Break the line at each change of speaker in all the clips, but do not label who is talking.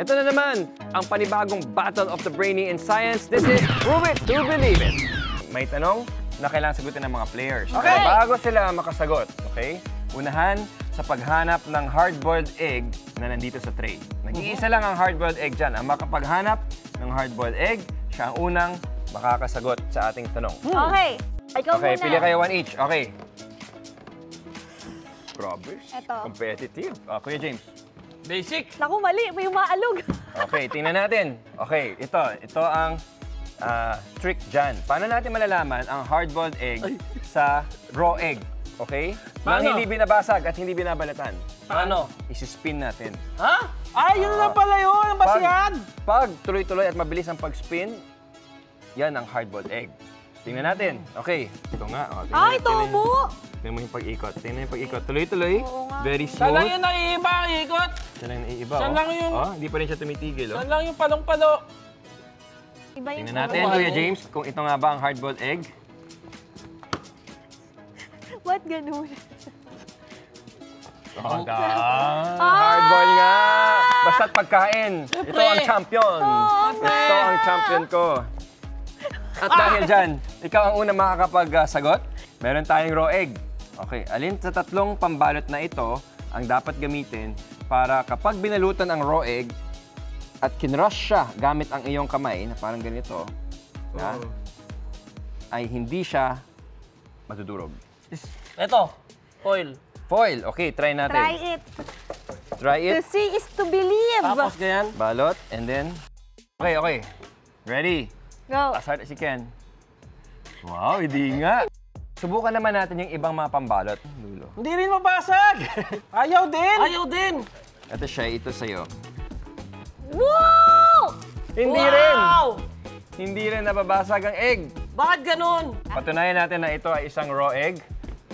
Ito na naman ang panibagong Battle of the Brainy in Science. This is Prove It to Believe It. May tanong na kailangan sagutin ng mga players.
Okay.
Pero bago sila makasagot, okay? Unahan sa paghanap ng hard-boiled egg na nandito sa tray. Nag-iisa lang ang hard-boiled egg dyan. Ang makapaghanap ng hard-boiled egg, siya ang unang makakasagot sa ating tanong.
Okay. Ikaw
Okay,
muna.
pili kayo 1 each. Okay. Grabe.
Eto.
Competitive. Kuya James.
Basic.
Naku, mali. May umaalog.
Okay, tingnan natin. Okay, ito ang trick dyan. Paano natin malalaman ang hard-boiled egg sa raw egg? Okay? Nang
Paano?
hindi binabasag at hindi binabalatan.
Paano?
Isi-spin natin.
Ha? Ay, yun na pala yun. Ang basihan.
Pag tuloy-tuloy at mabilis ang pag-spin, yan ang hard-boiled egg. Tingnan natin. Okay. Ito nga. Oh,
Ay, tomo!
Tingnan mo yung pag-ikot. Tingnan yung pag-ikot. Tuloy-tuloy.
Oo nga.
Very
Saan lang
smooth.
yung naiiba ang ikot?
Siya lang naiiba.
Saan
oh.
lang yung-
Oh, hindi pa rin siya tumitigil. Oh.
Saan lang yung palong-palo?
Iba yung
Tingnan natin,
tomo.
Kuya James, kung ito nga ba ang hard-boiled egg.
Ba't ganun?
Hard-boiled nga! Basta't pagkain. Ito ang champion. Ito ang champion ko. At dahil dyan, ikaw ang unang makakapagsagot. Meron tayong raw egg. Okay, alin sa tatlong pambalot na ito ang dapat gamitin para kapag binalutan ang raw egg at kinrush siya gamit ang iyong kamay, na parang ganito, na, ay hindi siya madudurog.
Eto. Foil.
Foil. Okay, try natin.
Try it.
Try
To
it.
see is to believe.
Tapos ganyan.
Balot, and then... Okay, okay. Ready?
Go.
As hard as you can. Wow, hindi nga. Subukan naman natin yung ibang mga pambalot. Dulo.
Hindi rin mabasag. Ayaw din. Ayaw din.
Ito siya, ito sa'yo.
Wow!
Hindi rin!
Wow!
Hindi rin nababasag ang egg.
Bakit ganun?
Patunayan natin na ito ay isang raw egg.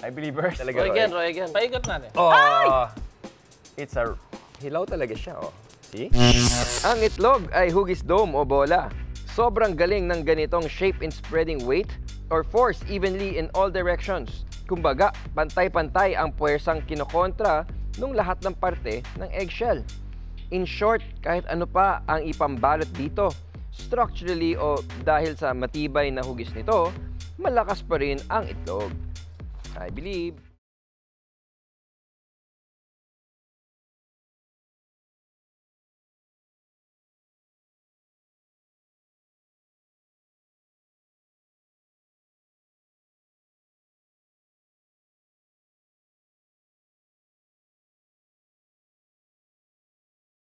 I believe talaga
Roy
raw
again,
egg.
Roy again. Paikot natin.
Oh! It's a... Hilaw talaga siya, oh. See? Ang itlog ay hugis dome o bola. Sobrang galing ng ganitong shape in spreading weight or force evenly in all directions. Kumbaga, pantay-pantay ang puwersang kinokontra ng lahat ng parte ng eggshell. In short, kahit ano pa ang ipambalot dito, structurally o dahil sa matibay na hugis nito, malakas pa rin ang itlog. I believe.